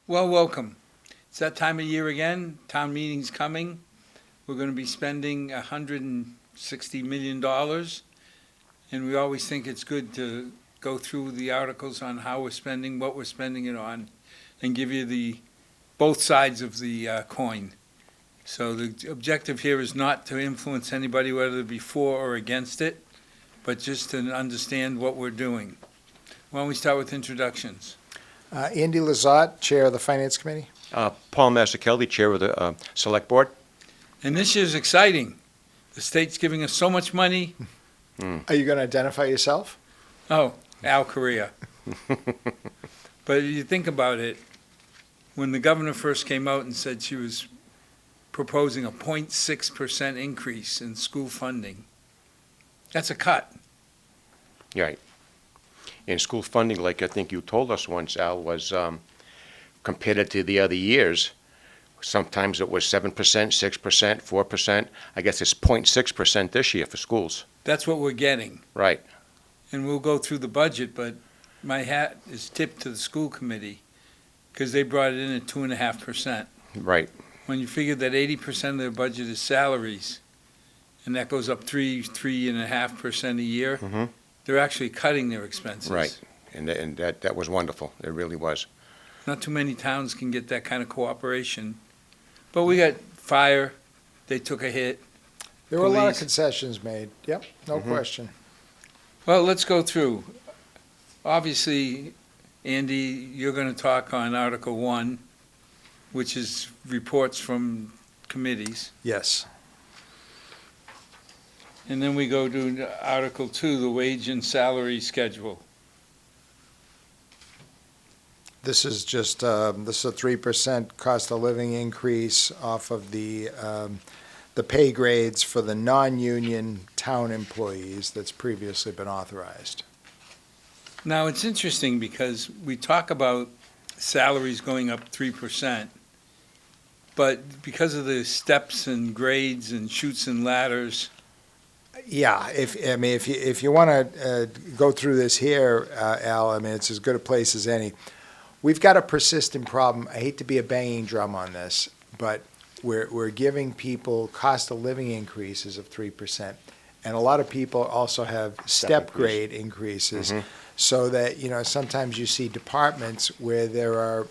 Well, welcome. It's that time of year again. Town meeting's coming. We're going to be spending $160 million. And we always think it's good to go through the articles on how we're spending, what we're spending it on, and give you both sides of the coin. So the objective here is not to influence anybody, whether it be for or against it, but just to understand what we're doing. Why don't we start with introductions? Andy Lazat, Chair of the Finance Committee. Paul Mazzucchelli, Chair of the Select Board. And this year's exciting. The state's giving us so much money. Are you going to identify yourself? Oh, Al Correa. But if you think about it, when the governor first came out and said she was proposing a 0.6% increase in school funding, that's a cut. Right. And school funding, like I think you told us once, Al, was compared to the other years, sometimes it was 7%, 6%, 4%. I guess it's 0.6% this year for schools. That's what we're getting. Right. And we'll go through the budget, but my hat is tipped to the school committee because they brought it in at 2.5%. Right. When you figure that 80% of their budget is salaries, and that goes up 3.5% a year, Mm-hmm. they're actually cutting their expenses. Right. And that was wonderful. It really was. Not too many towns can get that kind of cooperation. But we got fire, they took a hit. There were a lot of Police. concessions made. Yep, no question. Well, let's go through. Obviously, Andy, you're going to talk on Article 1, which is reports from committees. Yes. And then we go to Article 2, the wage and salary schedule. This is just, this is a 3% cost of living increase off of the pay grades for the non-union town employees that's previously been authorized. Now, it's interesting because we talk about salaries going up 3%, but because of the steps and grades and chutes and ladders, Yeah, if you want to go through this here, Al, I mean, it's as good a place as any. We've got a persistent problem. I hate to be a banging drum on this, but we're giving people cost of living increases of 3%, and a lot of people also have step grade increases. Mm-hmm. So that, you know, sometimes you see departments where there are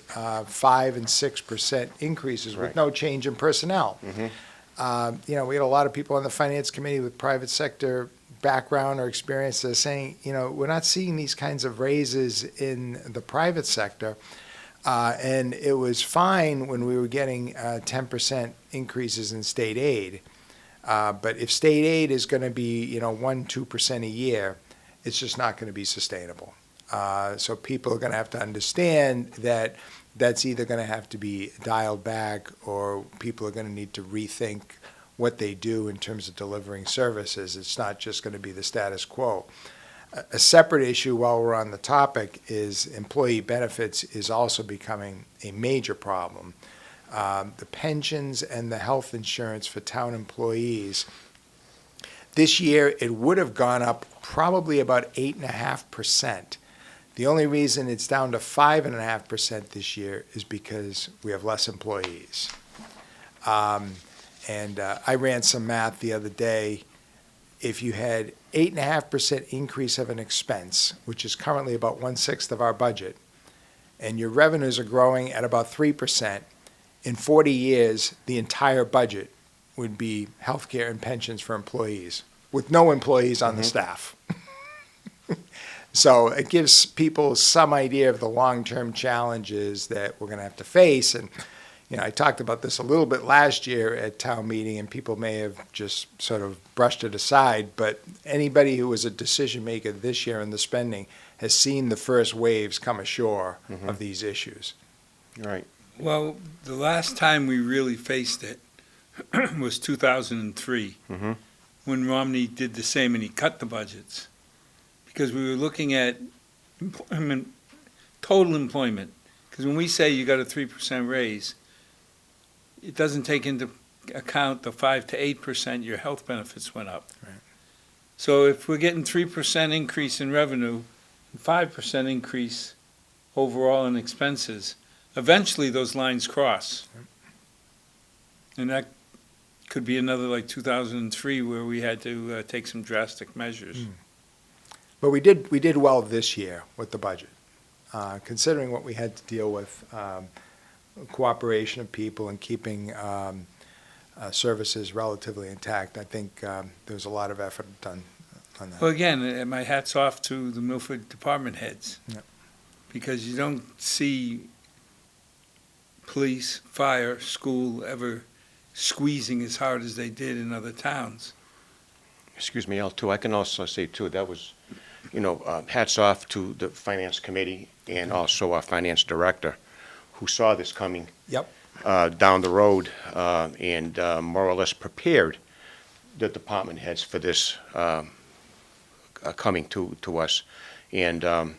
5 and 6% increases with Right. no change in personnel. Mm-hmm. You know, we had a lot of people on the finance committee with private sector background or experience that are saying, you know, we're not seeing these kinds of raises in the private sector. And it was fine when we were getting 10% increases in state aid. But if state aid is going to be, you know, 1-2% a year, it's just not going to be sustainable. So people are going to have to understand that that's either going to have to be dialed back or people are going to need to rethink what they do in terms of delivering services. It's not just going to be the status quo. A separate issue while we're on the topic is employee benefits is also becoming a major problem. The pensions and the health insurance for town employees, this year it would have gone up probably about 8.5%. The only reason it's down to 5.5% this year is because we have less employees. And I ran some math the other day. If you had 8.5% increase of an expense, which is currently about 1/6 of our budget, and your revenues are growing at about 3%, in 40 years, the entire budget would be healthcare and pensions for employees, with no employees on the staff. So it gives people some idea of the long-term challenges that we're going to have to face. And, you know, I talked about this a little bit last year at town meeting, and people may have just sort of brushed it aside. But anybody who was a decision maker this year in the spending has seen the first waves come ashore of these issues. Right. well, the last time we really faced it was 2003, Mm-hmm. when Romney did the same and he cut the budgets. Because we were looking at total employment. Because when we say you got a 3% raise, it doesn't take into account the 5 to 8% your health benefits went up. Right. So if we're getting 3% increase in revenue, 5% increase overall in expenses, eventually those lines cross. And that could be another like 2003 where we had to take some drastic measures. But we did well this year with the budget, considering what we had to deal with, cooperation of people and keeping services relatively intact. I think there was a lot of effort done on that. Well, again, my hat's off to the Milford department heads. Yep. Because you don't see police, fire, school ever squeezing as hard as they did in other towns. Excuse me, Al, too, I can also say, too, that was, hats off to the Finance Committee and also our Finance Director, who saw this coming. Yep. Down the road, and more or less prepared the department heads for this coming to us. And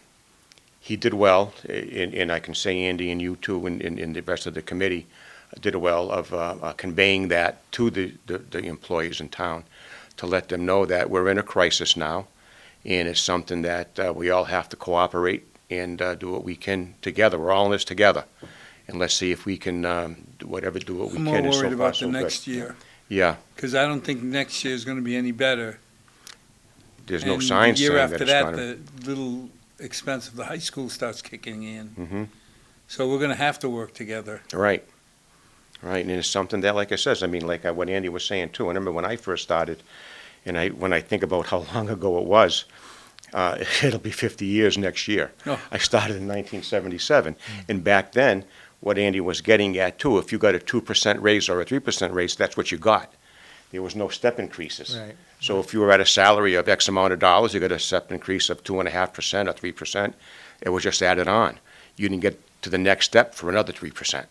he did well, and I can say Andy and you too, and the rest of the committee did well of conveying that to the employees in town, to let them know that we're in a crisis now, and it's something that we all have to cooperate and do what we can together. We're all in this together. And let's see if we can do what we I'm can. more And so worried far, about so the good. next year. Yeah, Because I don't think next year is going to be any better. there's no And signs the year saying after that it's that, gonna. the little expense of the high school starts kicking in. Mm-hmm. So we're going to have to work together. Right, and it's something that, like I says, I mean, like what Andy was saying too. I remember when I first started, and when I think about how long ago it was, it'll be 50 years next year. Oh. I started in 1977, and back then, what Andy was getting at too, if you got a 2% raise or a 3% raise, that's what you got. There was no step increases. Right. So if you were at a salary of X amount of dollars, you got a step increase of 2.5% or 3%. It was just added on. You didn't get to the next step for another 3%.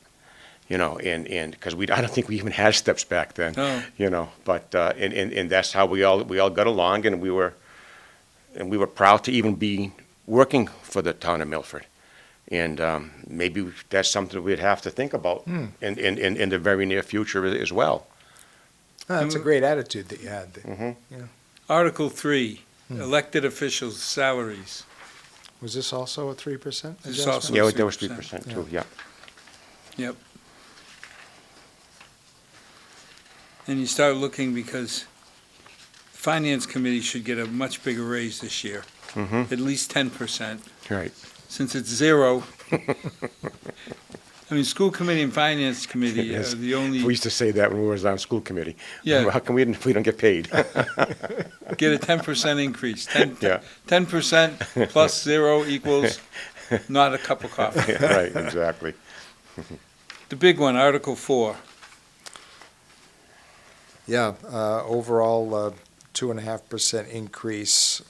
And because I don't think we even had steps back then. No. But and that's how we all got along, and we were proud to even be working for the town of Milford. And maybe that's something we'd have to think about in the very near future as well. No, that's a great attitude that you had. Article 3, elected officials' salaries. Was this also a 3% adjustment? This is also- Yeah, there was 3%, 3% too, yeah. Yep. And you start looking because the Finance Committee should get a much bigger raise this year, Mm-hmm. at least 10%. Right. Since it's 0, I mean, School Committee and Finance Committee are Yes. the only, We used to say that when we was on school committee. Yeah. How come we don't get paid? get a 10% increase. Yeah. 10% plus 0 equals not a cup of coffee. Right, exactly. The big one, Article 4. Yeah, overall, 2.5% increase.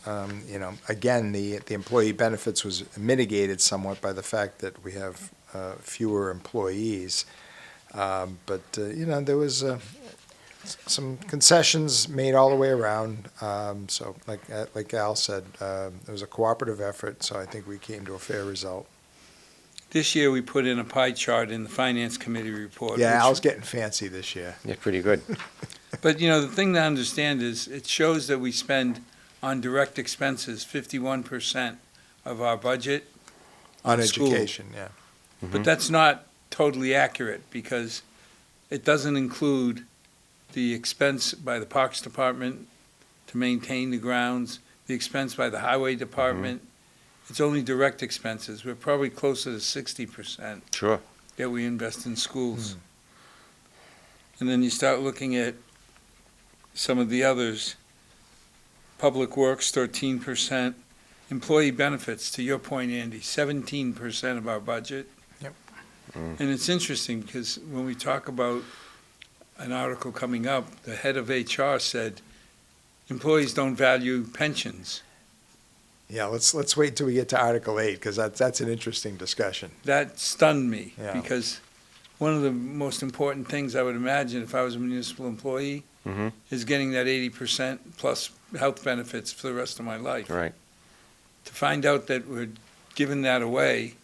Again, the employee benefits was mitigated somewhat by the fact that we have fewer employees. But there was some concessions made all the way around. So like Al said, it was a cooperative effort, so I think we came to a fair result. This year, we put in a pie chart in the Finance Committee report. Yeah, which- Al's getting fancy this year. Yeah, pretty good. But, the thing to understand is, it shows that we spend on direct expenses 51% of our budget On school. education, yeah. But that's not totally accurate, because it doesn't include the expense by the Parks Department to maintain the grounds, the expense by the Highway Department. It's only direct expenses. We're probably closer to 60% Sure. that we invest in schools. And then you start looking at some of the others. Public Works, 13%. Employee benefits, to your point, Andy, 17% of our budget. Yep. And it's interesting, because when we talk about an article coming up, the head of HR said, employees don't value pensions. Yeah, let's wait till we get to Article 8, because that's an interesting discussion. That stunned me, Yeah. because one of the most important things I would imagine if I was a municipal employee Mhm. is getting that 80% plus health benefits for the rest of my life. Right. To find out that we're giving that away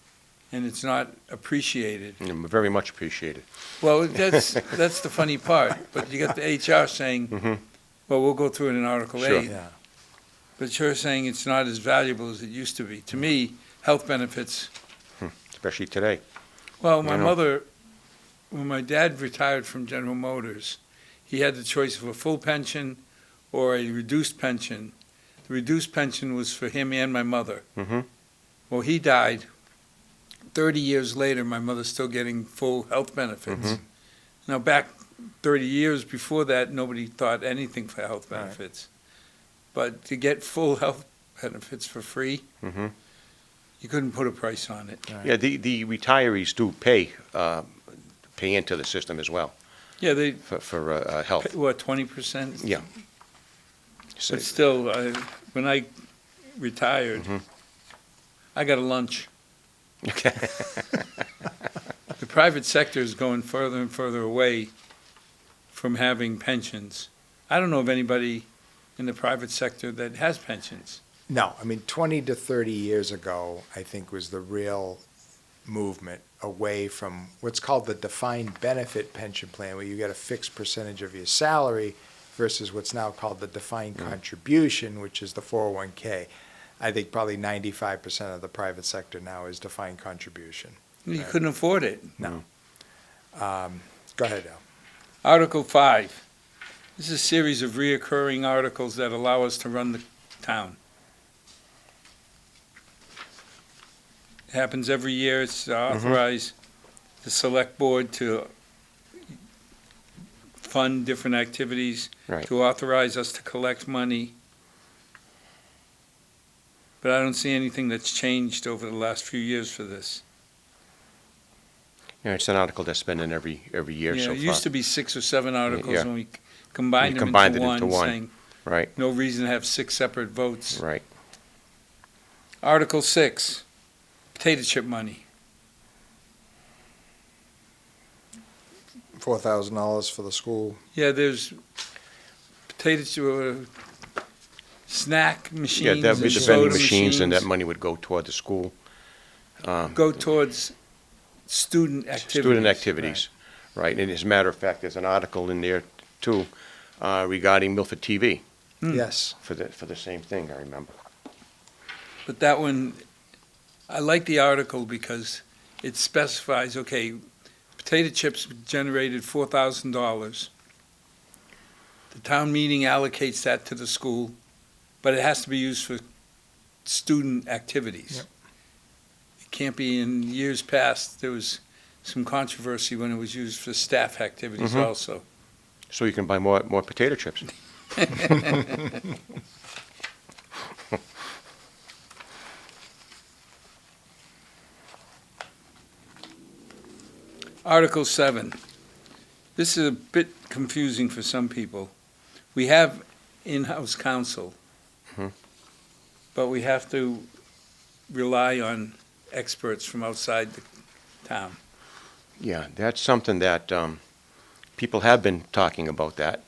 and it's not appreciated. Very much appreciated. Well, that's the funny part. But you got the HR saying, Mhm. well, we'll go through it in Article Sure. 8. Yeah. But you're saying it's not as valuable as it used to be. To me, health benefits, Especially today. Well, my You know. mother, when my dad retired from General Motors, he had the choice of a full pension or a reduced pension. The reduced pension was for him and my mother. Mm-hmm. Well, he died. 30 years later, my mother's still getting full health benefits. Mhm. Now, back 30 years before that, nobody thought anything for health Right. benefits. But to get full health benefits for free, Mm-hmm. you couldn't put a price on it. Right. Yeah, the retirees do pay into the system as well Yeah, they, for health. what, 20%? Yeah. So- But still, when I retired, Mhm. I got a lunch. Okay. The private sector is going further and further away from having pensions. I don't know of anybody in the private sector that has pensions. No, I mean, 20 to 30 years ago, I think was the real movement away from what's called the defined benefit pension plan, where you get a fixed percentage of your salary versus what's now called the defined contribution, which is the 401K. I think probably 95% of the private sector now is defined contribution. You Right. couldn't afford it. Go ahead, Al. Article 5. This is a series of reoccurring articles that allow us to run the town. It happens every year. It's to authorize the select board to fund different activities, Right. to authorize us to collect money. But I don't see anything that's changed over the last few years for this. Yeah, it's an article that's been in every year Yeah, so it far. used to be 6 or 7 articles, Yeah. and we combined We them combined into it one, into one. saying Right, no reason to have 6 separate votes. right. Article 6, potato chip money. $4,000 for the school. Yeah, there's potato chip, snack Yeah, machines that would be and the soda vending machines, and that machines money would go toward the school. go towards student activities. Student activities, right. And as a matter of fact, there's an article in there too regarding Milford TV Hmm. Yes. for the same thing, I remember. But that one, I like the article because it specifies, okay, potato chips generated $4,000. The town meeting allocates that to the school, but it has to be used for student activities. Yep. It can't be, in years past, there was some controversy when it was used for staff activities Mhm. also. So you can buy more potato chips. Article 7. This is a bit confusing for some people. We have in-house counsel, Mhm. but we have to rely on experts from outside the town. Yeah, that's something that people have been talking about that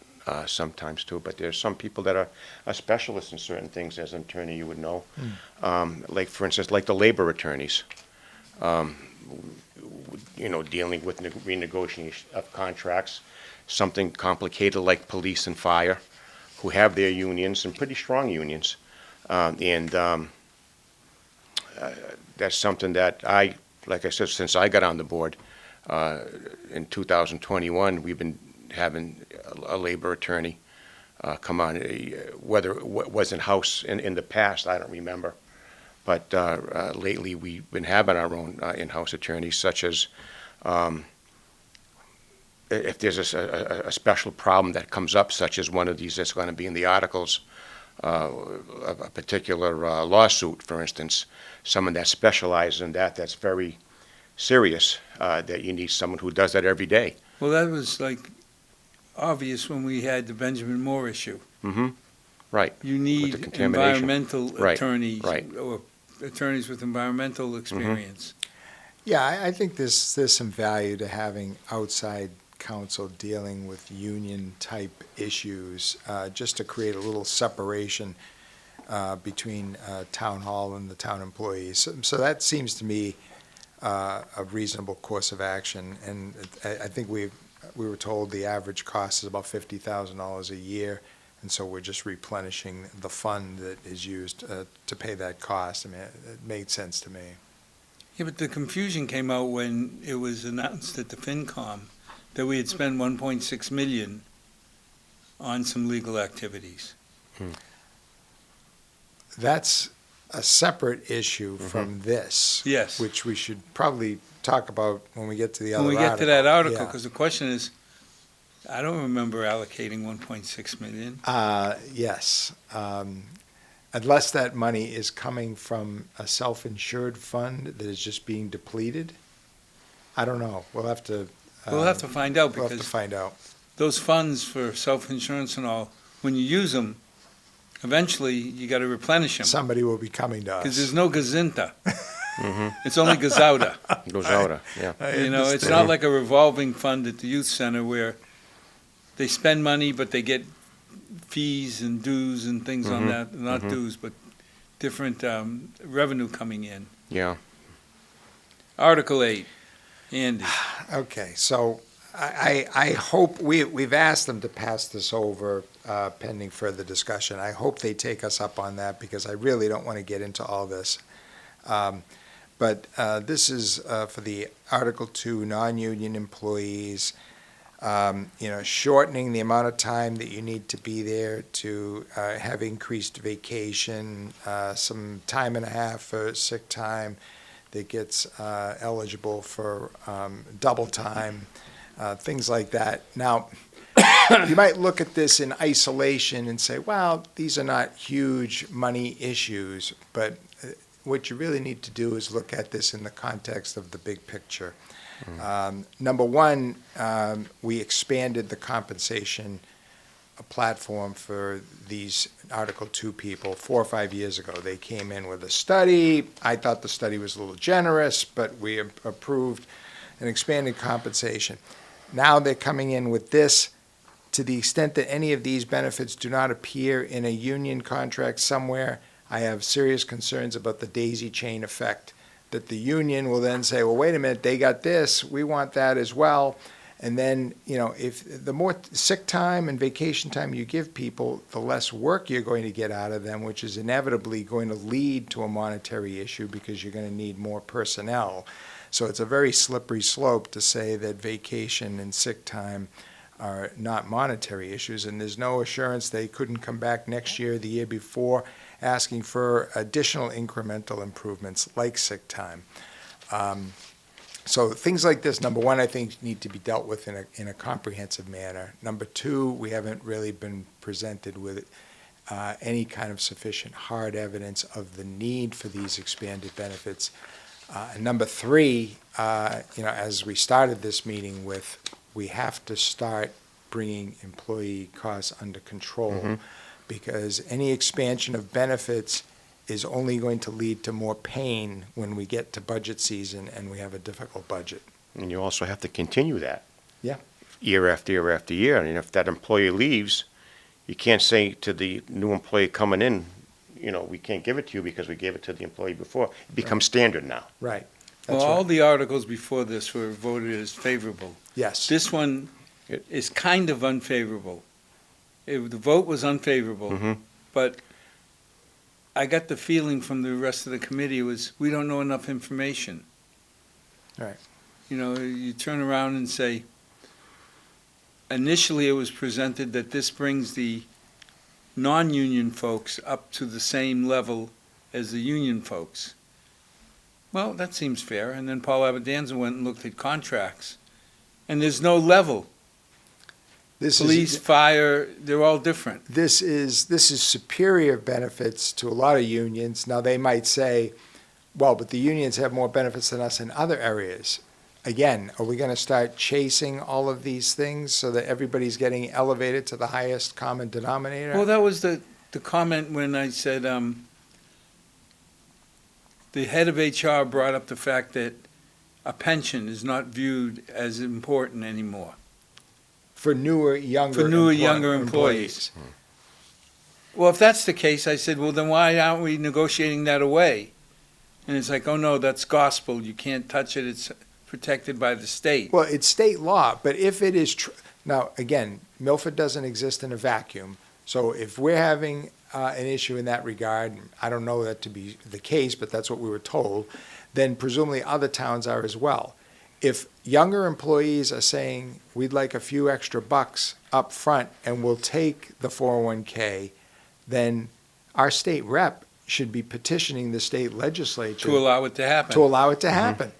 sometimes too, but there's some people that are specialists in certain things. As an attorney, you would know. Like, for instance, like the labor attorneys, dealing with renegotiation of contracts, something complicated like police and fire, who have their unions and pretty strong unions. That's something that like I said, since I got on the board in 2021, we've been having a labor attorney come on. Whether it was in-house in the past, I don't remember. But lately, we've been having our own in-house attorneys, such as if there's a special problem that comes up, such as one of these that's going to be in the articles, a particular lawsuit, for instance, someone that specializes in that, that's very serious, that you need someone who does that every day. Well, that was like obvious when we had the Benjamin Moore issue. Mm-hmm. Right. You the need contamination. environmental Right, attorneys right. or attorneys with environmental experience. Yeah, I think there's some value to having outside counsel dealing with union-type issues, just to create a little separation between town hall and the town employees. So that seems to me a reasonable course of action. And I think we were told the average cost is about $50,000 a year, and so we're just replenishing the fund that is used to pay that cost. I mean, it made sense to me. Yeah, but the confusion came out when it was announced at the FinCom that we had spent 1.6 million on some legal activities. That's a separate issue from this. Yes. Which we should probably talk about when we get to the other When article. we get to that article, Yeah. because the question is, I don't remember allocating 1.6 million. Yes. Unless that money is coming from a self-insured fund that is just being depleted. I don't know. We'll have to. We'll have to find out, We'll have to because find out. those funds for self-insurance and all, when you use them, eventually you got to replenish them. Somebody will be coming to Because there's us. no gazinta. It's only gazauda. Goes out, yeah. You know, it's not like a revolving fund at the youth center where they spend money, but they get fees and dues and things on that. Not dues, but different revenue coming in. Yeah. Article 8, Andy. Okay, so I hope, we've asked them to pass this over pending further discussion. I hope they take us up on that, because I really don't want to get into all this. But this is for the Article 2 non-union employees, shortening the amount of time that you need to be there to have increased vacation, some time and a half for sick time that gets eligible for double time, things like that. Now, you might look at this in isolation and say, well, these are not huge money issues, but what you really need to do is look at this in the context of the big picture. Number one, we expanded the compensation platform for these Article 2 people 4 or 5 years ago. They came in with a study. I thought the study was a little generous, but we approved an expanded compensation. Now they're coming in with this. To the extent that any of these benefits do not appear in a union contract somewhere, I have serious concerns about the daisy chain effect, that the union will then say, well, wait a minute, they got this, we want that as well. And then, if the more sick time and vacation time you give people, the less work you're going to get out of them, which is inevitably going to lead to a monetary issue, because you're going to need more personnel. So it's a very slippery slope to say that vacation and sick time are not monetary issues, and there's no assurance they couldn't come back next year, the year before, asking for additional incremental improvements like sick time. So things like this, number one, I think need to be dealt with in a comprehensive manner. Number two, we haven't really been presented with any kind of sufficient hard evidence of the need for these expanded benefits. And number three, as we started this meeting with, we have to start bringing employee costs under control, because any expansion of benefits is only going to lead to more pain when we get to budget season and we have a difficult budget. And you also have to continue that. Yeah. Year after year after year. And if that employee leaves, you can't say to the new employee coming in, we can't give it to you because we gave it to the employee before. It becomes standard now. Right. Well, That's all right. the articles before this were voted as favorable. Yes. This one is kind of unfavorable. The vote was unfavorable, but I got the feeling from the rest of the committee was, we don't know enough information. Right. You turn around and say, initially it was presented that this brings the non-union folks up to the same level as the union folks. Well, that seems fair. And then Paul Abedanza went and looked at contracts, and there's no level. Police, fire, they're all different. This is superior benefits to a lot of unions. Now, they might say, well, but the unions have more benefits than us in other areas. Again, are we going to start chasing all of these things so that everybody's getting elevated to the highest common denominator? Well, that was the comment when I said, the head of HR brought up the fact that a pension is not viewed as important anymore. For newer, younger employees. Well, if that's the case, I said, well, then why aren't we negotiating that away? And it's like, oh, no, that's gospel. You can't touch it. It's protected by the state. Well, it's state law, but if it is now, again, Milford doesn't exist in a vacuum. So if we're having an issue in that regard, I don't know that to be the case, but that's what we were told, then presumably other towns are as well. If younger employees are saying, we'd like a few extra bucks up front and we'll take the 401K, then our state rep should be petitioning the state legislature To allow it to happen. to allow it to happen.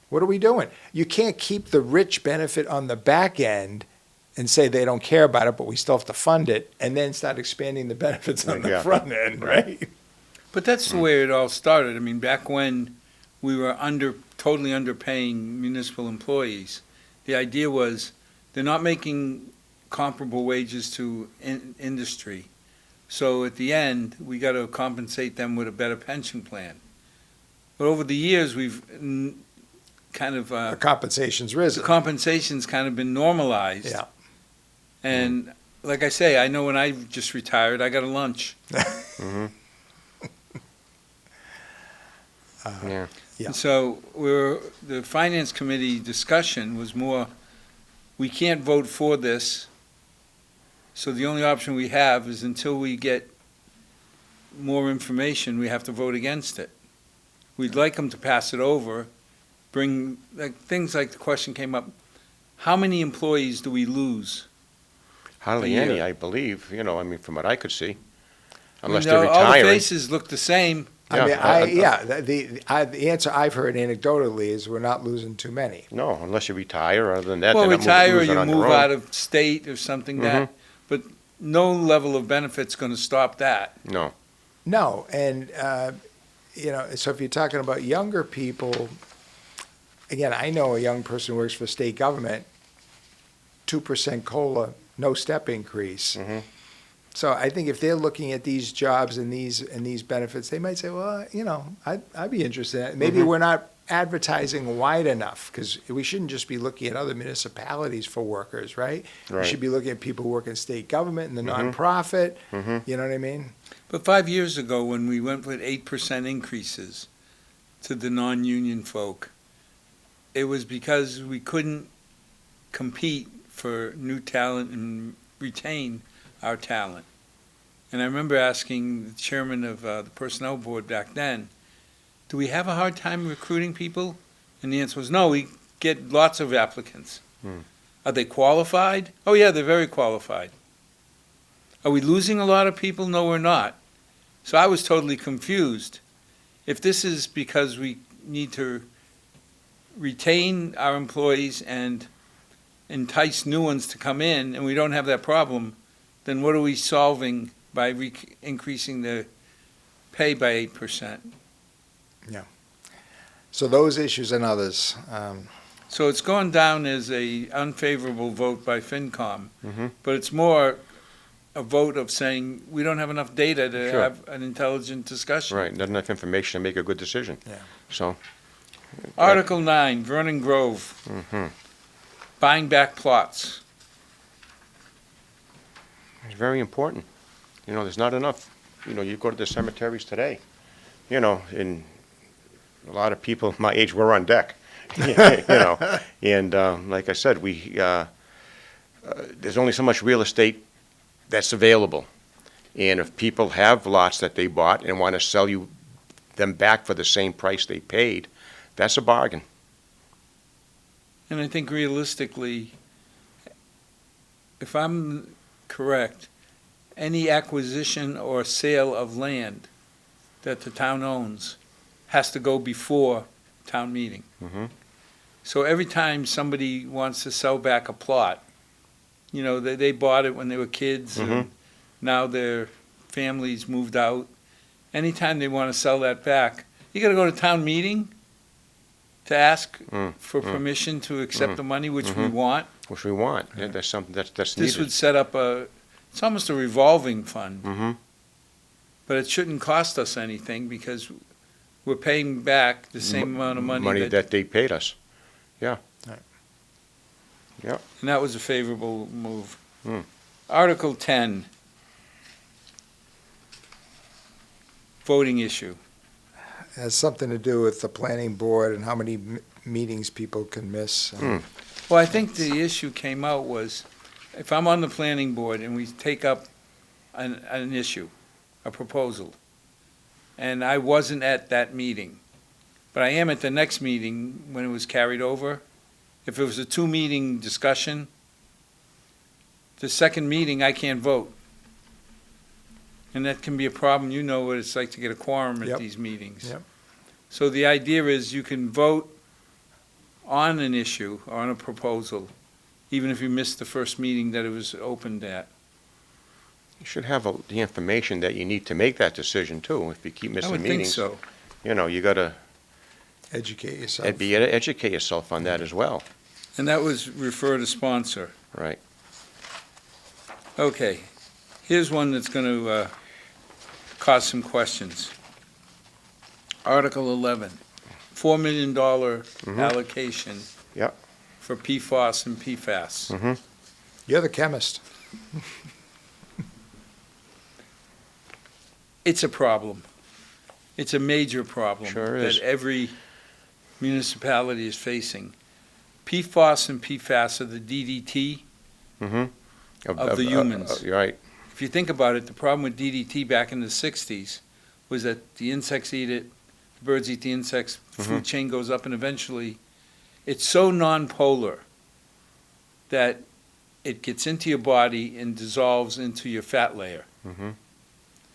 What are we doing? You can't keep the rich benefit on the back end and say they don't care about it, but we still have to fund it, and then start expanding the benefits on the Yeah. front end, right? But that's the way it all started. I mean, back when we were totally underpaying municipal employees, the idea was they're not making comparable wages to industry. So at the end, we got to compensate them with a better pension plan. But over the years, we've kind of, The compensation's the risen. compensation's kind of been normalized. Yeah. And like I say, I know when I just retired, I got a lunch. Yeah. Yeah. So the finance committee discussion was more, we can't vote for this, so the only option we have is until we get more information, we have to vote against it. We'd like them to pass it over, bring, things like the question came up, how many employees do we lose? Hardly A any, year. I believe, you know, I mean, from what I could see. I Unless mean, they're all the retiring. faces look the same. The answer I've heard anecdotally is we're not losing too many. No, unless you retire, other than that, Well, they're not retire or losing you on their move own. out of state or something that, but no level of benefit's gonna stop that. No, No, and, so if you're talking about younger people, again, I know a young person who works for state government, 2% COLA, no step increase. Mhm. So I think if they're looking at these jobs and these benefits, they might say, well, I'd be interested in it. Maybe we're not advertising wide enough, because we shouldn't just be looking at other municipalities for workers, right? We Right. should be looking at people who work in state government and the nonprofit, Mhm. you know what I mean? But 5 years ago, when we went with 8% increases to the non-union folk, it was because we couldn't compete for new talent and retain our talent. And I remember asking the chairman of the personnel board back then, do we have a hard time recruiting people? And the answer was, no, we get lots of applicants. Are they qualified? Oh yeah, they're very qualified. Are we losing a lot of people? No, we're not. So I was totally confused. If this is because we need to retain our employees and entice new ones to come in, and we don't have that problem, then what are we solving by increasing the pay by 8%? So those issues and others, So it's gone down as a unfavorable vote by FinCom, Mhm. but it's more a vote of saying, we don't have enough data to Sure. have an intelligent discussion. right, not enough information to make a good decision. Yeah. So, Article 9, Vernon Grove, mhm. buying back plots. It's very important. You know, there's not enough. You know, you go to the cemeteries today, you know, and a lot of people my age were on deck, you know. And like I said, there's only so much real estate that's available. And if people have lots that they bought and want to sell you them back for the same price they paid, that's a bargain. And I think realistically, if I'm correct, any acquisition or sale of land that the town owns has to go before town meeting. Mhm. So every time somebody wants to sell back a plot, you know, they bought it when they were kids, and now their families moved out. Anytime they want to sell that back, you gotta go to town meeting to ask for permission to accept the money, which we want. Which we want. Yeah, that's something that's This needed. would set up it's almost a revolving fund, Mm-hmm. but it shouldn't cost us anything because we're paying back the same amount of money that they paid us. Yeah. Right. Yeah. and that was a favorable move. Hmm. Article 10, voting issue. has something to do with the planning board and how many meetings people can miss. Well, I think the issue came out was, if I'm on the planning board and we take up an issue, a proposal, and I wasn't at that meeting, but I am at the next meeting when it was carried over. If it was a two-meeting discussion, the second meeting, I can't vote. And that can be a problem. You know what it's like to get a quorum at Yep. these meetings. Yep. So the idea is you can vote on an issue, on a proposal, even if you missed the first meeting that it was opened at. You should have the information that you need to make that decision too. If you keep I missing would think meetings, so. you know, you gotta Educate yourself. educate yourself on that as well. And that was refer to sponsor. Right. Okay, here's one that's going to cause some questions. Article 11, $4 million allocation Yep. for PFOS and PFAS. Mm-hmm. You're the chemist. It's a problem. It's a major problem Sure that is. every municipality is facing. PFOS and PFAS are the DDT. Of the humans. You're right. If you think about it, the problem with DDT back in the 60s was that the insects eat it, the birds eat the insects, the food chain goes up, and eventually it's so non-polar that it gets into your body and dissolves into your fat layer. Mhm.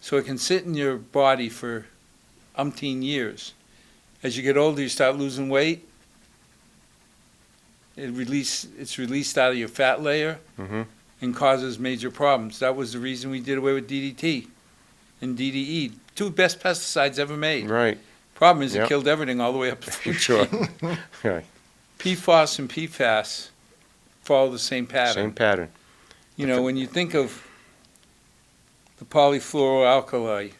So it can sit in your body for umpteen years. As you get older, you start losing weight. It's released out of your fat layer Mhm. and causes major problems. That was the reason we did away with DDT and DDE, two best pesticides ever made. Right. Problem is it Yep. killed everything all the way up to food Sure. chain. Right. PFOS and PFAS follow the same pattern. Same pattern. You know, when you think of the polyfluoroalkyl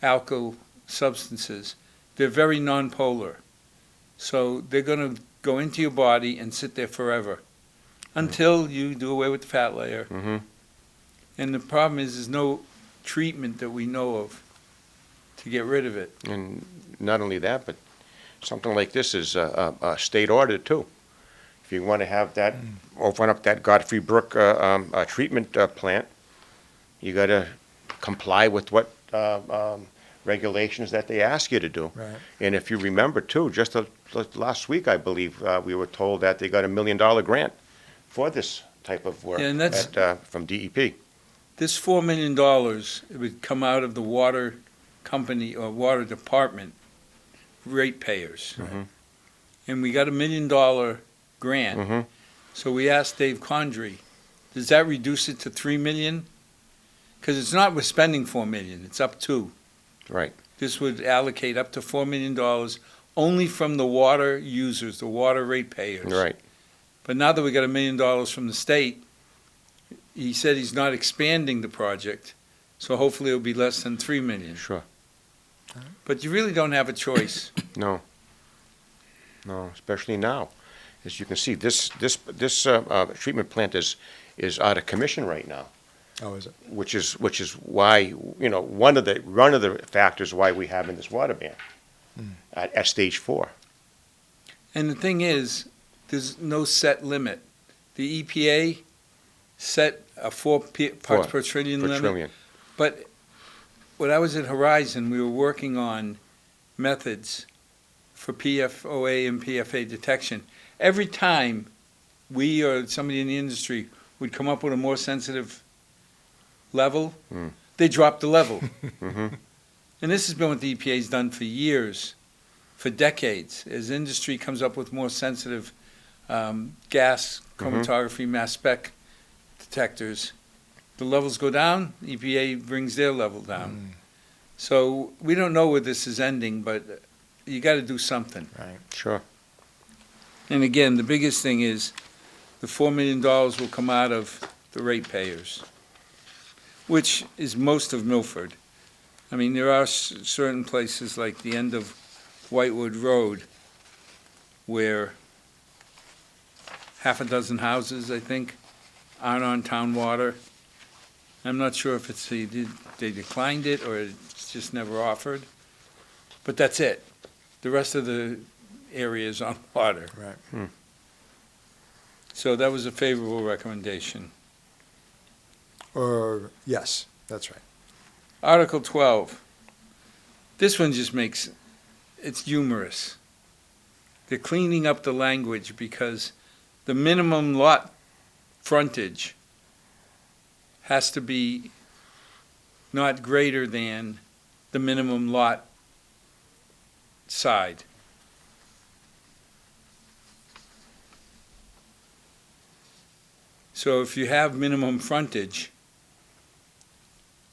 alkyl substances, they're very nonpolar. So they're going to go into your body and sit there forever until you do away with the fat layer. Mhm. And the problem is there's no treatment that we know of to get rid of it. And not only that, but something like this is a state ordered too. If you want to have that, open up that Godfrey Brook treatment plant, you got to comply with what regulations that they ask you to do. Right. And if you remember too, just last week, I believe, we were told that they got $1 million grant for this type of work Yeah, and that's- from DEP. This $4 million, it would come out of the water company or water department ratepayers. Mhm. And we got $1 million grant. Mm-hmm. So we asked Dave Condrey, does that reduce it to $3 million? Because it's not we're spending $4 million, it's up to. Right. This would allocate up to $4 million only from the water users, the water ratepayers. Right. But now that we got $1 million from the state, he said he's not expanding the project, so hopefully it'll be less than $3 million. Sure. But you really don't have a choice. No. No, especially now. As you can see, this treatment plant is out of commission right now, Oh, is it? which is why, you know, one of the factors why we having this water ban at stage 4. And the thing is, there's no set limit. The EPA set a 4 parts per trillion Per limit. trillion. But when I was at Horizon, we were working on methods for PFOA and PFA detection. Every time we or somebody in the industry would come up with a more sensitive level, they dropped the level. Mhm. And this has been what the EPA's done for years, for decades. As industry comes up with more sensitive gas chromatography, mass spec detectors, the levels go down, EPA brings their level down. So we don't know where this is ending, but you got to do something. Right. Sure. And again, the biggest thing is the $4 million will come out of the ratepayers, which is most of Milford. I mean, there are certain places like the end of Whitewood Road where half a dozen houses, I think, aren't on town water. I'm not sure if it's they declined it or it's just never offered, but that's it. The rest of the area is on water. Right. So that was a favorable recommendation. Or, yes, that's right. Article 12. This one just makes it's humorous. They're cleaning up the language because the minimum lot frontage has to be not greater than the minimum lot side. So if you have minimum frontage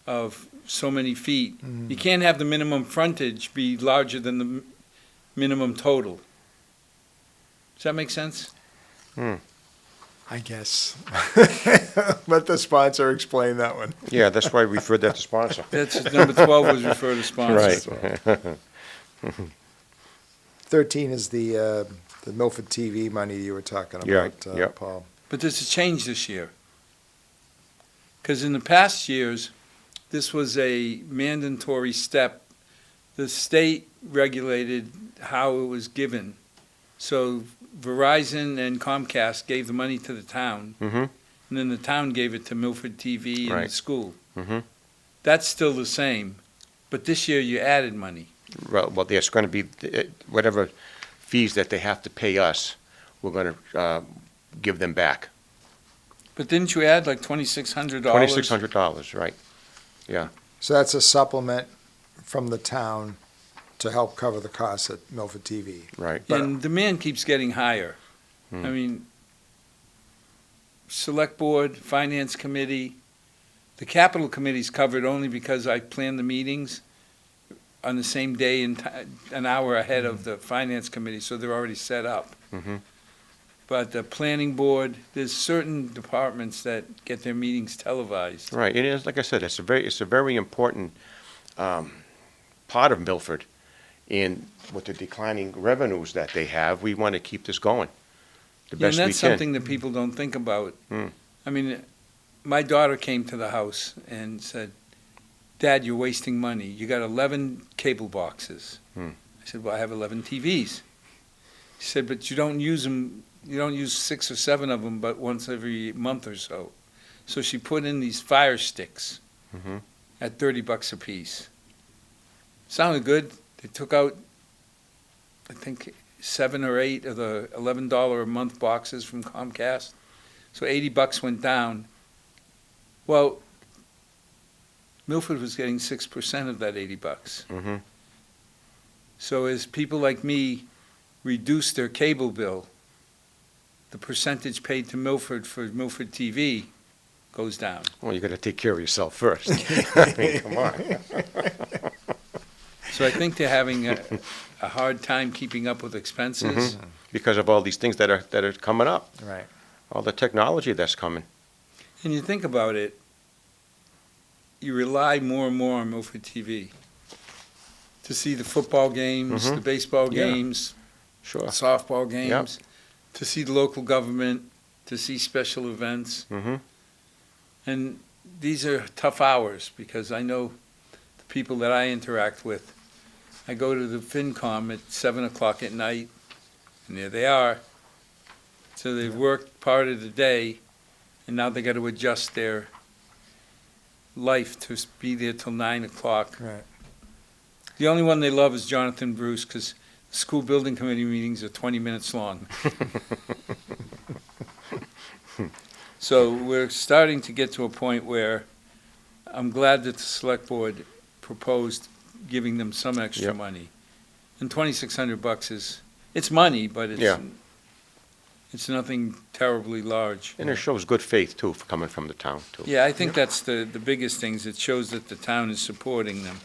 of so many feet, you can't have the minimum frontage be larger than the minimum total. Does that make sense? I guess. Let the sponsor explain that one. Yeah, that's why we referred that to sponsor. That's number 12 was referred to sponsor. Right. 13 is the Milford TV money you were talking Yeah, about, yep. Paul. But there's a change this year. Because in the past years, this was a mandatory step. The state regulated how it was given. So Verizon and Comcast gave the money to the town, Mhm. and then the town gave it to Milford TV and Right. the school. Mhm. That's still the same, but this year you added money. Well, there's going to be, whatever fees that they have to pay us, we're going to give them back. But didn't you add like $2,600? $2,600, right. So that's a supplement from the town to help cover the costs at Milford TV. Right. And demand keeps getting higher. I mean, Select Board, Finance Committee, the Capital Committee's covered only because I plan the meetings on the same day and an hour ahead of the Finance Committee, so they're already set up. Mhm. But the Planning Board, there's certain departments that get their meetings televised. Right, it is, like I said, it's a very important part of Milford. And with the declining revenues that they have, we want to keep this going the Yeah, best and we that's can. something that people don't think about. Mm. I mean, my daughter came to the house and said, "Dad, you're wasting money. You got 11 cable boxes." I said, "Well, I have 11 TVs." She said, "But you don't use them. You don't use 6 or 7 of them, but once every month or so." So she put in these Fire Sticks Mhm. at $30 a piece. Sounded good. They took out, I think, 7 or 8 of the $11 a month boxes from Comcast. So $80 went down. Well, Milford was getting 6% of that $80. Mhm. So as people like me reduce their cable bill, the percentage paid to Milford for Milford TV goes down. Well, you got to take care of yourself first. I mean, come on. So I think they're having a hard time keeping up with expenses. Because of all these things that are coming up, Right. all the technology that's coming. And you think about it, you rely more and more on Milford TV to see the football games, the baseball Yeah. games, Sure. softball games, to see the local government, to see special events. Mhm. And these are tough hours because I know the people that I interact with. I go to the FinCom at 7 o'clock at night, and there they are. So they've worked part of the day, and now they got to adjust their life to be there till 9 o'clock. Right. The only one they love is Jonathan Bruce, because the school building committee meetings are 20 minutes long. So we're starting to get to a point where I'm glad that the select board proposed giving them some extra Yep. money. And $2,600 is, it's money, but Yeah. it's nothing terribly large. And it shows good faith, too, for coming from the town, too. Yeah, I think that's the biggest things. It shows that the town is supporting them.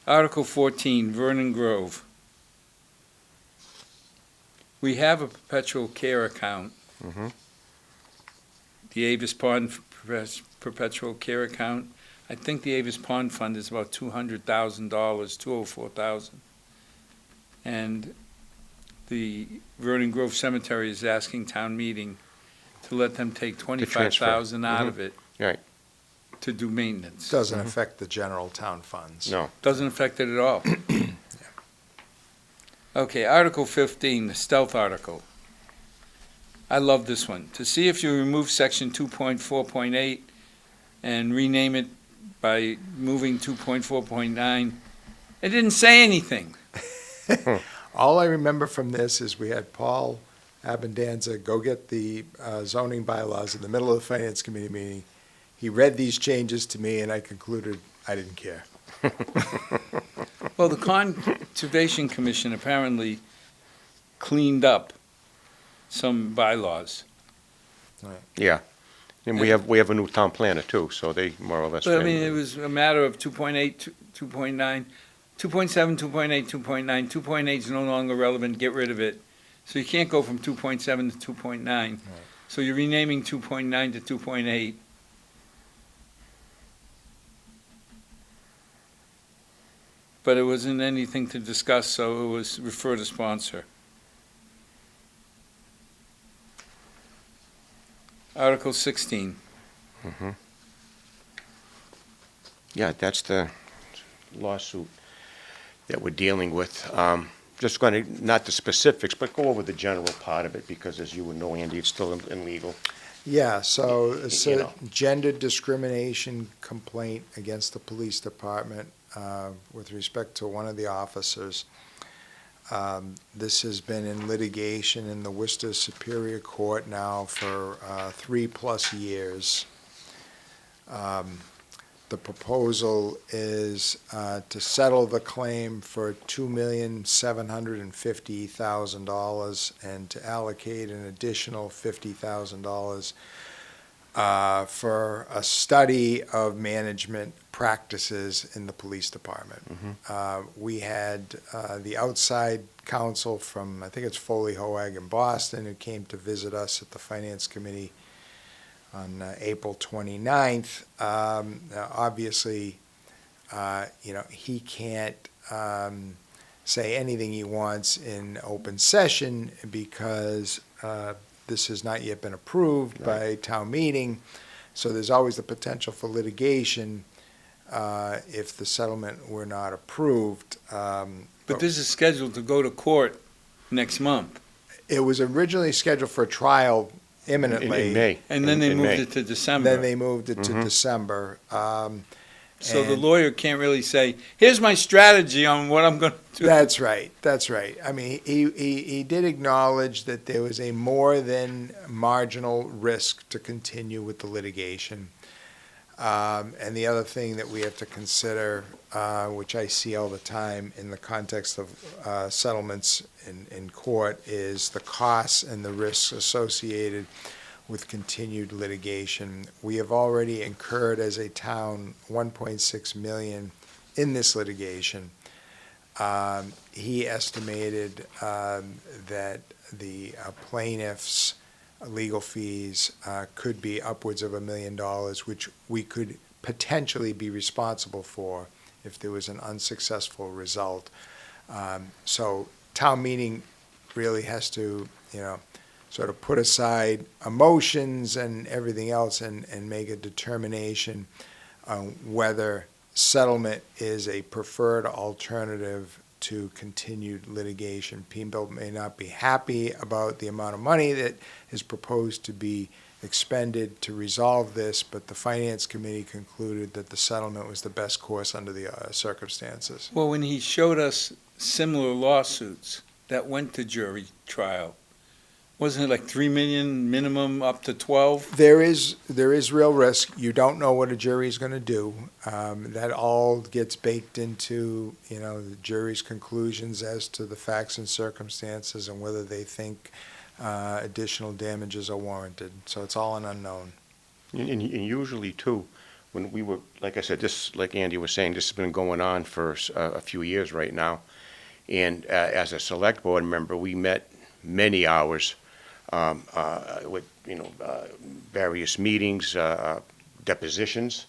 Article 14, Vernon Grove. We have a perpetual care account. Mhm. The Avis Pond Perpetual Care Account. I think the Avis Pond Fund is about $200,000, $204,000. And the Vernon Grove Cemetery is asking town meeting to let them take $25,000 out of it. Right. To do maintenance. Doesn't affect the general town funds. No. Doesn't affect it at all. Okay, Article 15, the stealth article. I love this one. To see if you remove section 2.4.8 and rename it by moving 2.4.9. It didn't say anything. All I remember from this is we had Paul Abendanza go get the zoning bylaws in the middle of the Finance Committee meeting. He read these changes to me, and I concluded I didn't care. Well, the Conservation Commission apparently cleaned up some bylaws. Yeah. And we have a new town planner too, so they more or less. But I mean, it was a matter of 2.8, 2.9, 2.7, 2.8, 2.9. 2.8 is no longer relevant, get rid of it. So you can't go from 2.7 to 2.9. So you're renaming 2.9 to 2.8. But it wasn't anything to discuss, so it was refer to sponsor. Article 16. Yeah, that's the lawsuit that we're dealing with. Just going to, not the specifics, but go over the general part of it, because as you would know, Andy, it's still in legal. Yeah, so it's You a know. gender discrimination complaint against the police department with respect to one of the officers. This has been in litigation in the Worcester Superior Court now for 3+ years. The proposal is to settle the claim for $2,750,000 and to allocate an additional $50,000 for a study of management practices in the police department. We had the outside counsel from, I think it's Foley Hoag in Boston, who came to visit us at the Finance Committee on April 29th. Obviously, he can't say anything he wants in open session because this has not yet been approved by town meeting. So there's always the potential for litigation if the settlement were not approved. But this is scheduled to go to court next month. It was originally scheduled for a trial imminently. In May. And then they In moved May. it to December. Then they moved it to December. So the and- lawyer can't really say, here's my strategy on what I'm going to do. That's right. I mean, he did acknowledge that there was a more than marginal risk to continue with the litigation. And the other thing that we have to consider, which I see all the time in the context of settlements in court, is the costs and the risks associated with continued litigation. We have already incurred as a town $1.6 million in this litigation. He estimated that the plaintiffs' legal fees could be upwards of $1 million, which we could potentially be responsible for if there was an unsuccessful result. So town meeting really has to, sort of put aside emotions and everything else and make a determination on whether settlement is a preferred alternative to continued litigation. Peenville may not be happy about the amount of money that is proposed to be expended to resolve this, but the Finance Committee concluded that the settlement was the best course under the circumstances. Well, when he showed us similar lawsuits that went to jury trial, wasn't it like 3 million minimum up to 12? There is real risk. You don't know what a jury is going to do. That all gets baked into, the jury's conclusions as to the facts and circumstances and whether they think additional damages are warranted. So it's all an unknown. And usually too, when we were, like I said, this, like Andy was saying, this has been going on for a few years right now. And as a select board member, we met many hours with various meetings, depositions.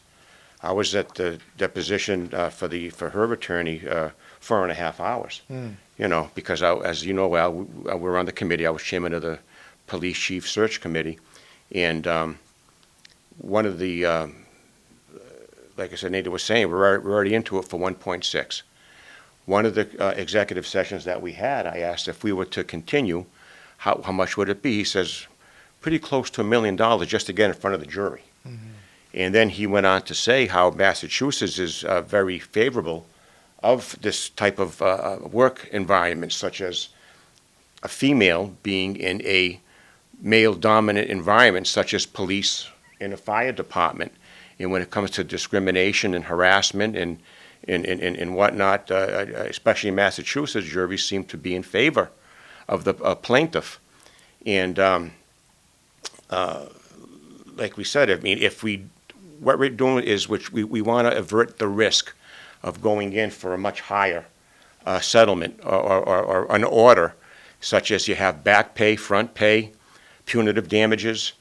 I was at the deposition for her attorney 4.5 hours. Because as you know, we're on the committee. I was chairman of the police chief search committee, and one of the, like I said, Nathan was saying, we're already into it for 1.6. One of the executive sessions that we had, I asked if we were to continue, how much would it be? He says, pretty close to $1 million just to get in front of the jury. And then he went on to say how Massachusetts is very favorable of this type of work environment, such as a female being in a male-dominant environment, such as police and a fire department. And when it comes to discrimination and harassment and whatnot, especially in Massachusetts, juries seem to be in favor of the plaintiff. And like we said, I mean, what we're doing is we want to avert the risk of going in for a much higher settlement or an order, such as you have back pay, front pay, punitive damages,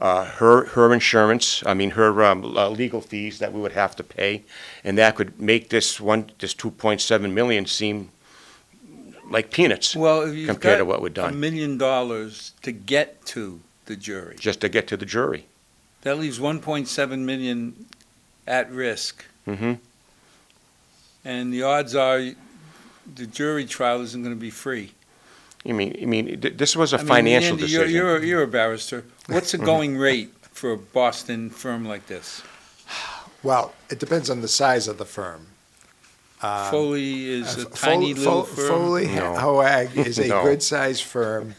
her insurance, her legal fees that we would have to pay, and that could make this 2.7 million seem like peanuts Well, if you've compared to got what we've $1 done, million to get to the jury, just to get to the jury. that leaves 1.7 million at risk. Mm-hmm. And the odds are the jury trial isn't going to be free. This was a I mean, financial Andy, decision. You're a barrister. What's the going rate for a Boston firm like this? Well, it depends on the size of the firm. Foley is a tiny little firm. Foley No. Hoag is a No. good-sized firm.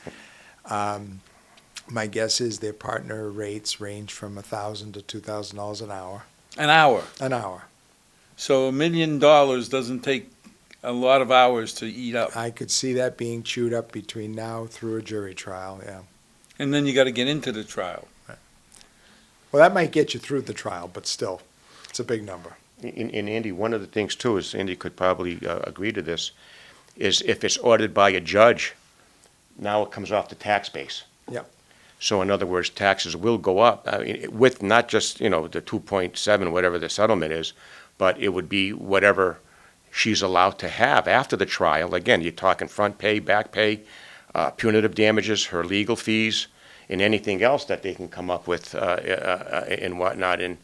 My guess is their partner rates range from $1,000 to $2,000 an hour. An hour. An hour. So $1 million doesn't take a lot of hours to eat up. I could see that being chewed up between now through a jury trial, yeah. And then you got to get into the trial. Well, that might get you through the trial, but still, it's a big number. And Andy, one of the things too is, Andy could probably agree to this, is if it's ordered by a judge, now it comes off the tax base. Yep. So in other words, taxes will go up, with not just, the 2.7, whatever the settlement is, but it would be whatever she's allowed to have after the trial. Again, you're talking front pay, back pay, punitive damages, her legal fees, and anything else that they can come up with and whatnot. And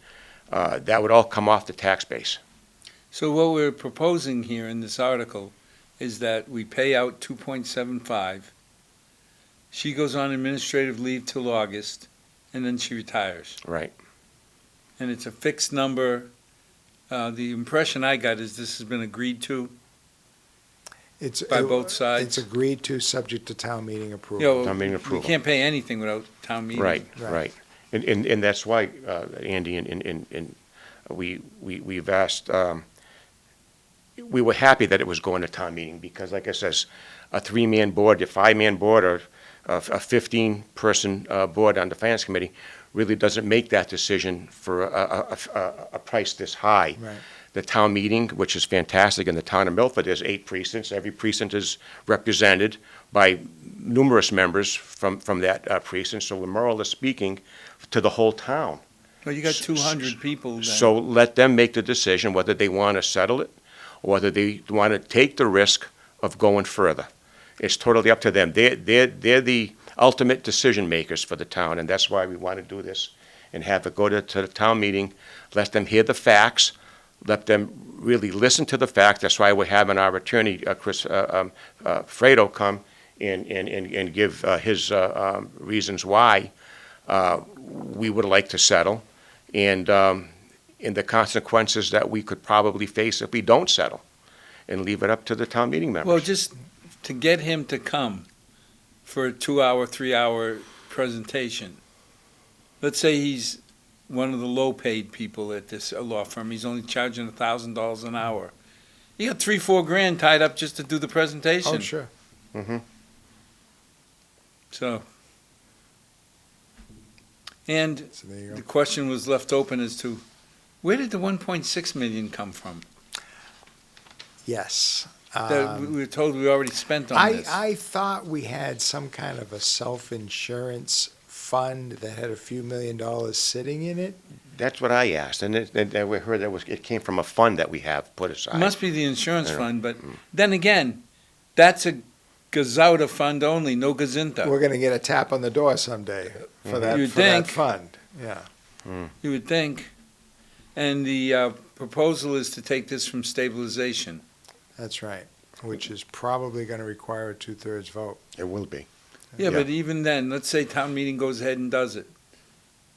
that would all come off the tax base. So what we're proposing here in this article is that we pay out 2.75. She goes on administrative leave till August, and then she retires. Right. And it's a fixed number. The impression I got is this has been agreed to by both sides. It's agreed to, subject to town meeting You approval. know, Town meeting we approval. can't pay anything without town meeting. Right, Right. right. And that's why, Andy, and we've asked, we were happy that it was going to town meeting, because like I says, a 3-man board, a 5-man board, or a 15-person board on the finance committee really doesn't make that decision for a price this high. Right. The town meeting, which is fantastic, in the town of Milford, there's 8 precincts. Every precinct is represented by numerous members from that precinct, so we're more or less speaking to the whole town. Well, you got 200 people then. So let them make the decision whether they want to settle it or whether they want to take the risk of going further. It's totally up to them. They're the ultimate decision makers for the town, and that's why we want to do this and have it go to the town meeting, let them hear the facts, let them really listen to the facts. That's why we're having our attorney, Chris Fredo, come and give his reasons why we would like to settle, and the consequences that we could probably face if we don't settle, and leave it up to the town meeting members. Well, just to get him to come for a 2-hour, 3-hour presentation. Let's say he's one of the low-paid people at this law firm. He's only charging $1,000 an hour. You got $3-4 grand tied up just to do the presentation. Oh, sure. Mm-hmm. So, and So there you the go. question was left open as to where did the 1.6 million come from? Yes. That we were told we already spent on this. I thought we had some kind of a self-insurance fund that had a few $1 million sitting in it. That's what I asked, and we heard it came from a fund that we have put aside. It must be the insurance Yeah. fund, but then again, that's a Gazauta fund only, no Gazinta. We're going to get a tap on the door someday for that, You'd for that think. fund. Yeah. You would think. And the proposal is to take this from stabilization. That's right, which is probably going to require a 2/3 vote. It will be. Yeah, Yeah. but even then, let's say town meeting goes ahead and does it.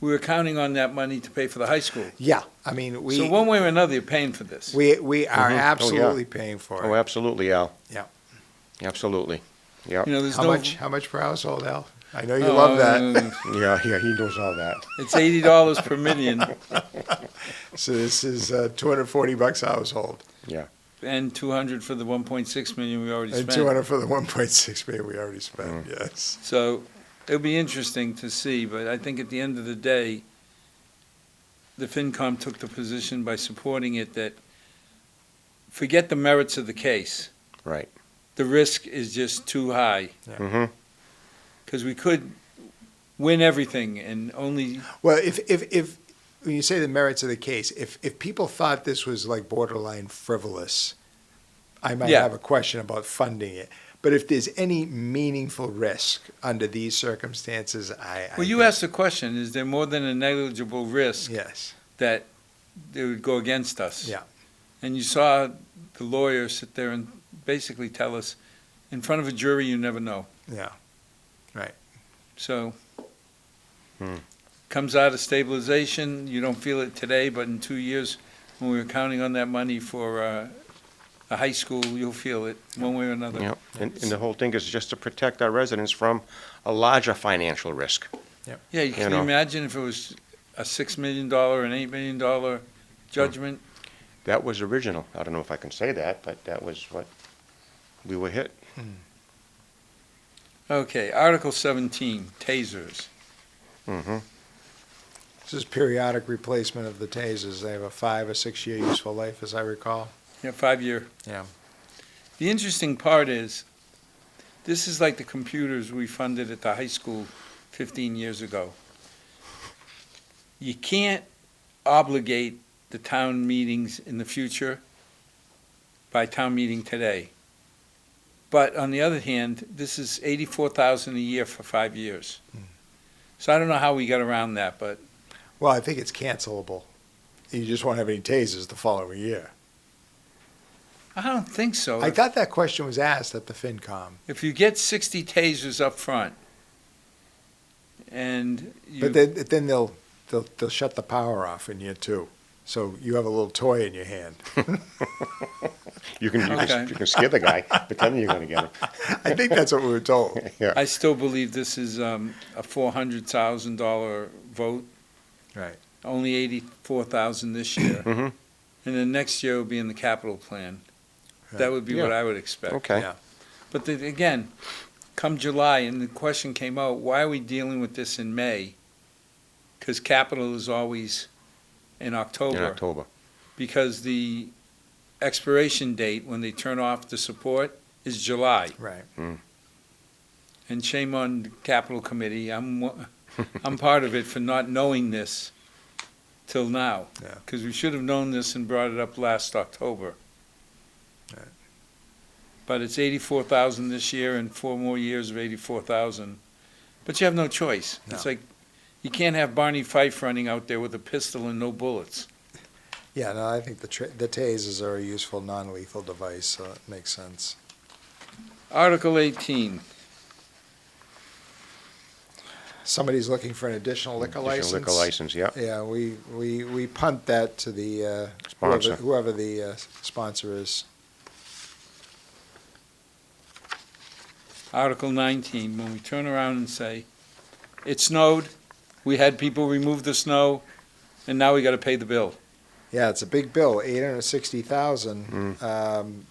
we were counting on that money to pay for the high school. Yeah, I mean, So one way or another, you're paying for this. we are Mhm. absolutely paying for Oh, it. absolutely, Al. Yeah. Absolutely. Yeah, You know, there's How no. much per household, Al? I know you love that. yeah, he knows all that. It's $80 per million So this is $240 a household, and 200 for the 1.6 million we already and spent. 200 for the 1.6 million we already spent. Yes. So it'll be interesting to see, but I think at the end of the day, the FinCom took the position by supporting it that forget the merits of the case. Right. The risk is just too high, Mm-hmm. because we could win everything and only, Well, if when you say the merits of the case, if people thought this was like borderline frivolous, I might Yeah. have a question about funding it. But if there's any meaningful risk under these circumstances, I well, you think- asked the question, is there more than a negligible risk Yes. that they would go against us? Yeah. And you saw the lawyer sit there and basically tell us, in front of a jury, you never know. Yeah. So, Hmm. comes out of stabilization, you don't feel it today, but in 2 years, when we were counting on that money for a high school, you'll feel it, one way or another. Yeah, and the whole thing is just to protect our residents from a larger financial risk. Yeah, you can know. imagine if it was a $6 million, an $8 million judgment. That was original. I don't know if I can say that, but that was what we were hit. Okay, Article 17, tasers. Mm-hmm. This is periodic replacement of the tasers. They have a 5 or 6 year useful life, as I recall. Yeah, 5-year. Yeah. The interesting part is, this is like the computers we funded at the high school 15 years ago. You can't obligate the town meetings in the future by town meeting today. But on the other hand, this is $84,000 a year for 5 years. So I don't know how we got around that, but Well, I think it's cancelable. You just won't have any tasers the following year. I don't think so. I thought that question was asked at the FinCom. If you get 60 tasers up front, and you, But then they'll shut the power off in year 2. So you have a little toy in your hand. You can Okay. you can scare the guy, pretending you're going to get him. I think that's what we were told. Yeah. I still believe this is a $400,000 vote. Right. Only 84,000 this year, Mhm. and then next year will be in the capital plan. That would be what Yeah. I would expect. Okay. Yeah. But again, come July, and the question came out: why are we dealing with this in May? Because capital is always in In October. October. Because the expiration date when they turn off the support is July. Right. And shame on the capital committee. I'm part of it for not knowing this till now. Yeah. Because we should have known this and brought it up last October. Right. But it's 84,000 this year and 4 more years of 84,000. But you have no choice. It's No. like, you can't have Barney Fife running out there with a pistol and no bullets. Yeah, no, I think the tasers are a useful, non-lethal device, so it makes sense. Article 18. Somebody's looking for an additional liquor license. Liquor license, yeah. Yeah, we punt that to the, Sponsor. whoever the sponsor is. Article 19, when we turn around and say, it snowed, we had people remove the snow, and now we got to pay the bill. Yeah, it's a big bill, 860,000.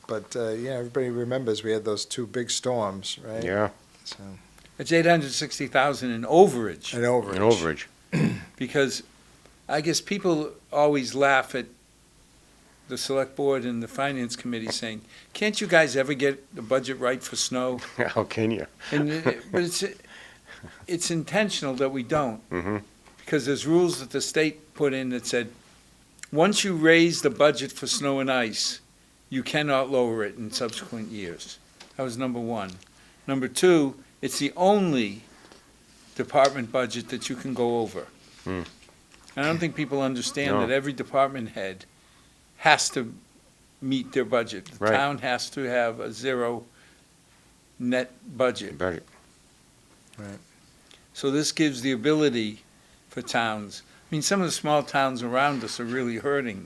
But everybody remembers we had those 2 big storms, right? Yeah, So, It's 860,000 in overage, an overage. an overage. because I guess people always laugh at the select board and the finance committee saying, can't you guys ever get the budget right for snow? How can you? But it's intentional that we don't. Mm-hmm. Because there's rules that the state put in that said, once you raise the budget for snow and ice, you cannot lower it in subsequent years. That was number one. Number two, it's the only department budget that you can go over. Hmm. And I don't think people understand No. that every department head has to meet their budget. The Right. town has to have a 0 net budget. Budget. So this gives the ability for towns. I mean, some of the small towns around us are really hurting,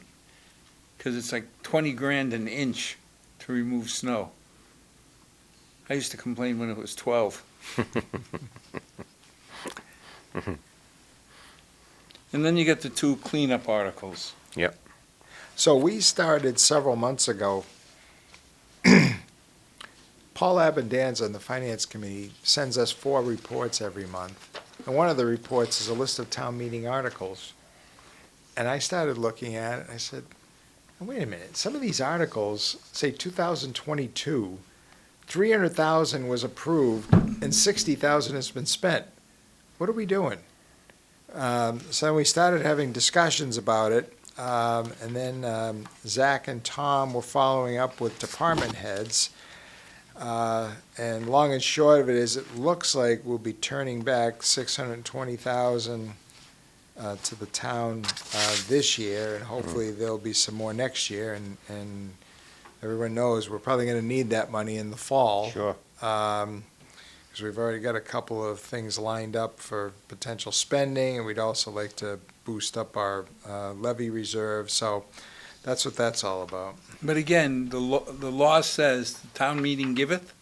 because it's like 20 grand an inch to remove snow. I used to complain when it was 12. And then you get the two cleanup articles. So we started several months ago. Paul Abendanza on the Finance Committee sends us 4 reports every month. And one of the reports is a list of town meeting articles. And I started looking at it, and I said, wait a minute, some of these articles, say 2022, 300,000 was approved and 60,000 has been spent. What are we doing? So we started having discussions about it. And then Zach and Tom were following up with department heads. And long and short of it is, it looks like we'll be turning back 620,000 to the town this year, and hopefully there'll be some more next year. And everyone knows we're probably going to need that money in the fall. Sure. Because we've already got a couple of things lined up for potential spending, and we'd also like to boost up our levy reserve. So that's what that's all about. But again, the law says the town meeting giveth,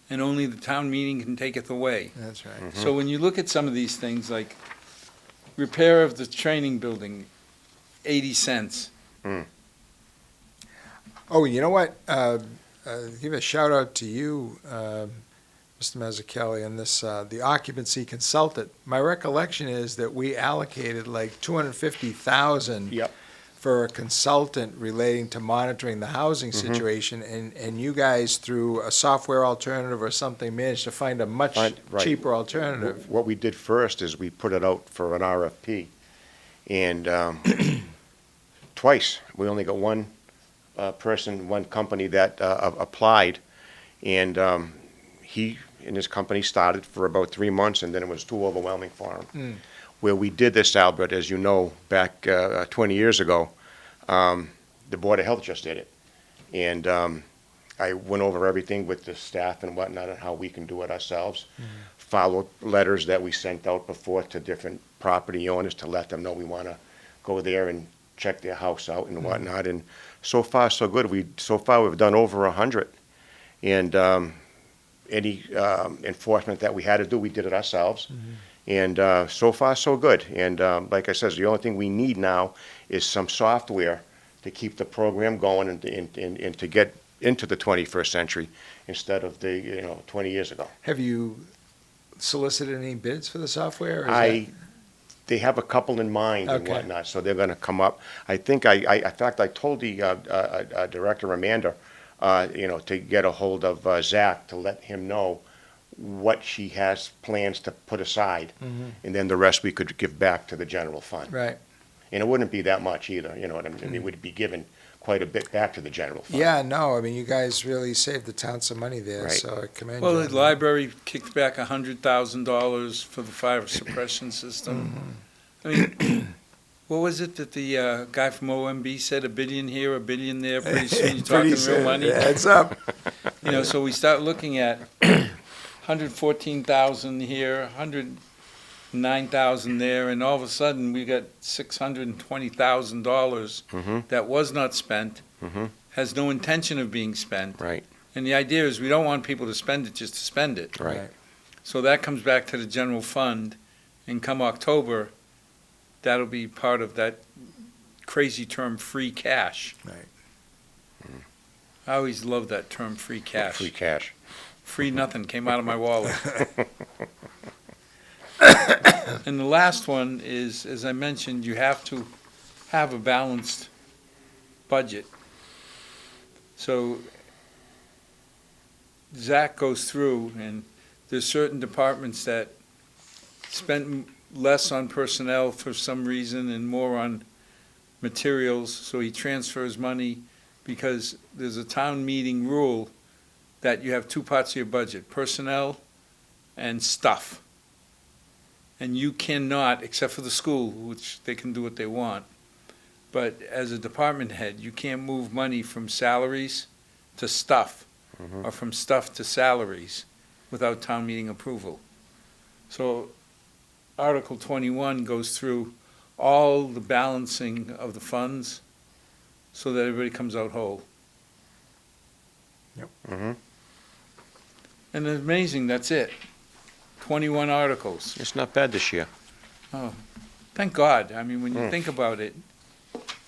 and only the town meeting can taketh away. That's right. Mm-hmm. So when you look at some of these things, like repair of the training building, 80 cents. Oh, you know what? Give a shout out to you, Mr. Mazzucchelli, on this, the occupancy consultant. My recollection is that we allocated like 250,000 Yep. for a consultant relating to monitoring the housing situation, and you guys, through a software alternative or something, managed to find a much Right. cheaper alternative. What we did first is we put it out for an RFP, and twice, we only got one one company that applied, and he and his company started for about 3 months, and then it was too overwhelming for him. Where we did this, Albert, as you know, back 20 years ago, the Board of Health just did it. And I went over everything with the staff and whatnot and how we can do it ourselves. Followed letters that we sent out before to different property owners to let them know we want to go there and check their house out and whatnot. And so far, so good. So far, we've done over 100. And any enforcement that we had to do, we did it ourselves. And so far, so good. And like I said, the only thing we need now is some software to keep the program going and to get into the 21st century instead of the 20 years ago. Have you solicited any bids for the software? Or is They have a couple in mind and Okay. whatnot, so they're going to come up. I think in fact, I told the director Amanda, to get a hold of Zach to let him know what she has plans to put aside, and then the rest we could give back to the general fund. Right. And it wouldn't be that much either, you know what I mean? It would be given quite a bit back to the general fund. Yeah, no, I mean, you guys really saved the town some money there, Right. so I commend Well, you. the on that. library kicked back $100,000 for the fire suppression system. I mean, what was it that the guy from OMB said, $1 billion here, $1 billion there, pretty soon you're talking Pretty real soon, money? it adds up. So we start looking at 114,000 here, 109,000 there, and all of a sudden, we got $620,000 that was not spent, has no intention of being spent. Right. And the idea is, we don't want people to spend it just to spend it. Right. So that comes back to the general fund, and come October, that'll be part of that crazy term, free cash. Right. I always loved that term, free cash. Free cash. Free nothing came out of my wallet. And the last one is, as I mentioned, you have to have a balanced budget. So Zach goes through, and there's certain departments that spent less on personnel for some reason and more on materials, so he transfers money because there's a town meeting rule that you have two parts of your budget, personnel and stuff. And you cannot, except for the school, which they can do what they want, but as a department head, you can't move money from salaries to stuff, or from stuff to salaries without town meeting approval. So Article 21 goes through all the balancing of the funds so that everybody comes out whole. Mm-hmm. And it's amazing, that's it. 21 articles. It's not bad this year. Oh, thank God. I mean, when you Mm. think about it,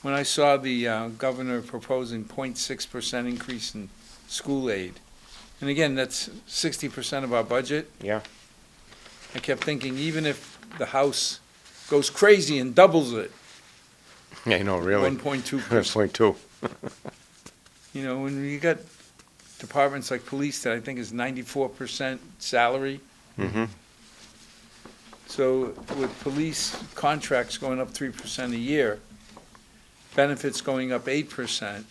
when I saw the governor proposing 0.6% increase in school aid, and again, that's 60% of our budget. Yeah. I kept thinking, even if the House goes crazy and doubles it, Yeah, I know, really. 1.2%. 1.2. You know, when you got departments like police that I think is 94% salary. Mm-hmm. So with police contracts going up 3% a year, benefits going up 8%,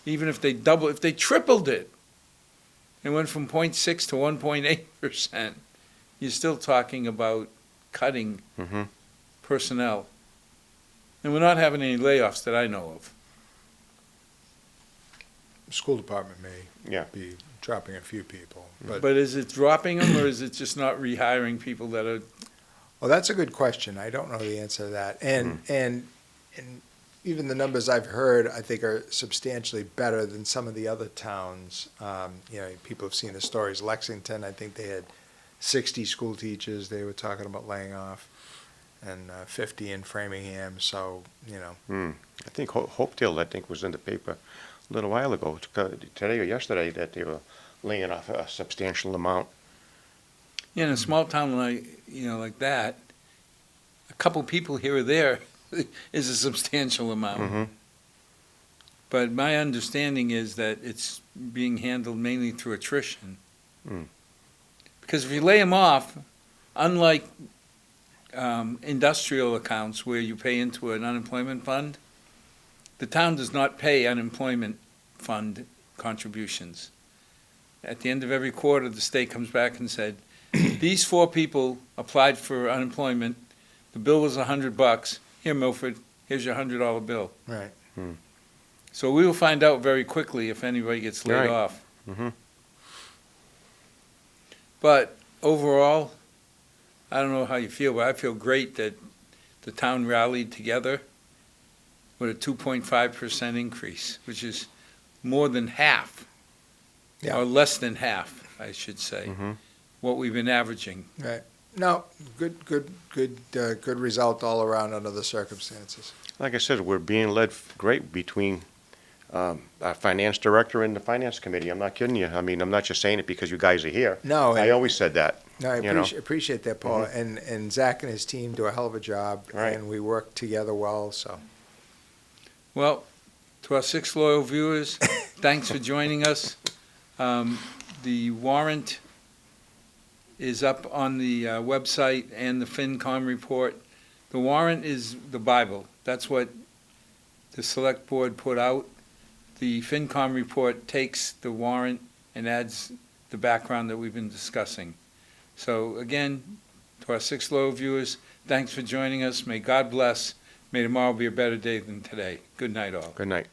even if they tripled it, and went from 0.6 to 1.8%, you're still talking about cutting Mm-hmm. personnel. And we're not having any layoffs that I know of. School department may Yeah. be dropping a few people, but, But is it dropping them, or is it just not rehiring people that are, well, that's a good question. I don't know the answer to that. And even the numbers I've heard, I think, are substantially better than some of the other towns. You know, people have seen the stories. Lexington, I think they had 60 school teachers they were talking about laying off, and 50 in Framingham. So, you know, I think Hopedale, I think, was in the paper a little while ago, today or yesterday, that they were laying off a substantial amount. in a small town like, you know, like that, a couple people here or there is a substantial amount. Mm-hmm. But my understanding is that it's being handled mainly through attrition. Mm. Because if you lay them off, unlike industrial accounts where you pay into an unemployment fund, the town does not pay unemployment fund contributions. At the end of every quarter, the state comes back and said, these 4 people applied for unemployment, the bill was $100. Here, Milford, here's your $100 bill. right. So we will find out very quickly if anybody gets laid Right. off. Mm-hmm. But overall, I don't know how you feel, but I feel great that the town rallied together with a 2.5% increase, which is more than half, Yeah. or less than half, I should say, Mm-hmm. what we've been averaging. Right. No, good result all around under the circumstances. Like I said, we're being led great between our finance director and the finance committee. I'm not kidding you. I mean, I'm not just saying it because you guys are here. No, I always said that. No, I you know. appreciate that, Paul. And Zach and his team do a hell of a job, Right. and we work together well, so. Well, to our 6 loyal viewers, thanks for joining us. The warrant is up on the website and the FinCom report. The warrant is the Bible. That's what the Select Board put out. The FinCom report takes the warrant and adds the background that we've been discussing. So again, to our 6 loyal viewers, thanks for joining us. May God bless. May tomorrow be a better day than today. Good night, all. Good night.